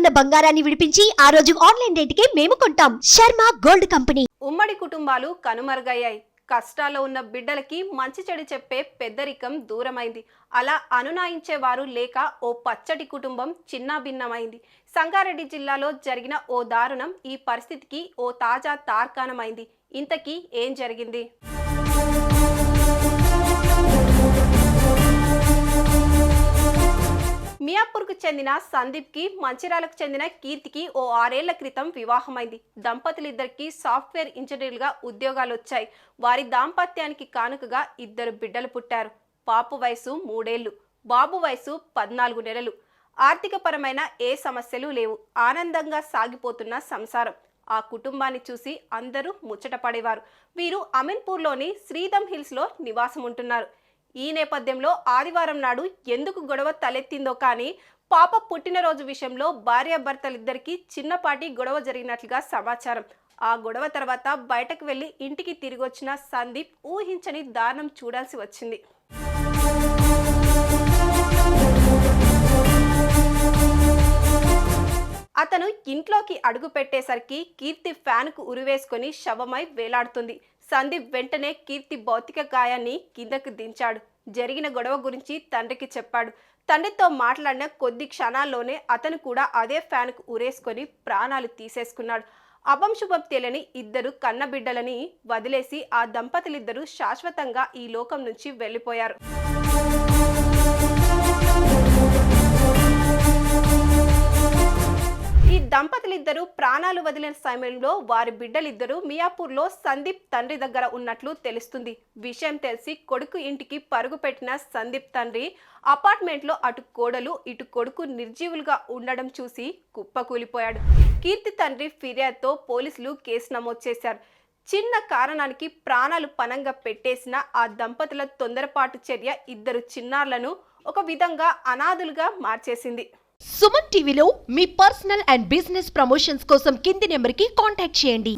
ఉన్న బంగారాన్ని విడిపించి ఆ రోజు ఆన్లైన్ రేటుకే మేము కొంటాం. Sharma gold company. ఉమ్మడి కుటుంబాలు కనుమరుగయ్యాయి. కష్టాల్లో ఉన్న బిడ్డలకి మంచి చెడు చెప్పే పెద్దరికం దూరమైంది. అలా అనునాయించేవారు లేక ఓ పచ్చటి కుటుంబం చిన్నాభిన్నమైంది. సంగారెడ్డి జిల్లాలో జరిగిన ఓ దారుణం ఈ పరిస్థితికి ఓ తాజా తార్కాణమైంది. ఇంతకీ ఏం జరిగింది? మియాపూర్కు చెందిన సందీప్కి, మంచిర్యాలకు చెందిన కీర్తికి ఓ 6 ఏళ్ల క్రితం వివాహమైంది. దంపతులిద్దరికి సాఫ్ట్వేర్ ఇంజనీర్లుగా ఉద్యోగాలు వచ్చాయి. వారి దాంపత్యానికి కానుకగా 2 బిడ్డలు పుట్టారు. పాప వయసు 3 ఏళ్లు, బాబు వయసు 14 నెలలు. ఆర్థికపరమైన ఏ సమస్యలు లేవు. ఆనందంగా సాగిపోతున్న సంసారం. ఆ కుటుంబాన్ని చూసి అందరూ ముచ్చటపడేవారు. వీరు అమీన్పూర్లోని శ్రీధమ్ హిల్స్లో నివాసం ఉంటున్నారు. ఈ నేపథ్యంలో ఆదివారం నాడు ఎందుకు గొడవ తలెత్తిందో కానీ పాప పుట్టినరోజు విషయంలో భార్యాభర్తలిద్దరికీ చిన్నపాటి గొడవ జరిగినట్లుగా సమాచారం. ఆ గొడవ తర్వాత బయటకు వెళ్లి ఇంటికి తిరిగొచ్చిన సందీప్ ఊహించని దారుణం చూడాల్సి వచ్చింది. అతను ఇంట్లోకి అడుగు పెట్టేసరికి కీర్తి ఫ్యాన్కు ఉరివేసుకొని శవమై వేలాడుతుంది. సందీప్ వెంటనే కీర్తి భౌతిక గాయాన్ని కిందకు దించాడు. జరిగిన గొడవ గురించి తండ్రికి చెప్పాడు. తండ్రితో మాట్లాడిన కొద్ది క్షణాల్లోనే అతను కూడా అదే ఫ్యాన్కు ఉరేసుకొని ప్రాణాలు తీసేసుకున్నాడు. అభంశుభం తెలియని 2 కన్నబిడ్డలని వదిలేసి ఆ దంపతులిద్దరూ శాశ్వతంగా ఈ లోకం నుంచి వెళ్ళిపోయారు. ఈ దంపతులిద్దరూ ప్రాణాలు వదిలిన సమయంలో వారి బిడ్డలిద్దరూ మియాపూర్లో సందీప్ తండ్రి దగ్గర ఉన్నట్లు తెలుస్తుంది. విషయం తెలిసి కొడుకు ఇంటికి పరుగు పెట్టిన సందీప్ తండ్రి అపార్ట్మెంట్లో అటు కోడలు ఇటు కొడుకు నిర్జీవులుగా ఉండడం చూసి కుప్పకూలిపోయాడు. కీర్తి తండ్రి ఫిర్యాదుతో పోలీసులు కేసు నమోదు చేశారు. చిన్న కారణానికి ప్రాణాలు పణంగా పెట్టేసిన ఆ దంపతుల తొందరపాటు చర్య 2 చిన్నారులను ఒక విధంగా అనాథులుగా మార్చేసింది. సుమన్ టీవీలో మీ పర్సనల్ అండ్ బిజినెస్ ప్రమోషన్స్ కోసం కింది నెంబర్కి కాంటాక్ట్ చేయండి.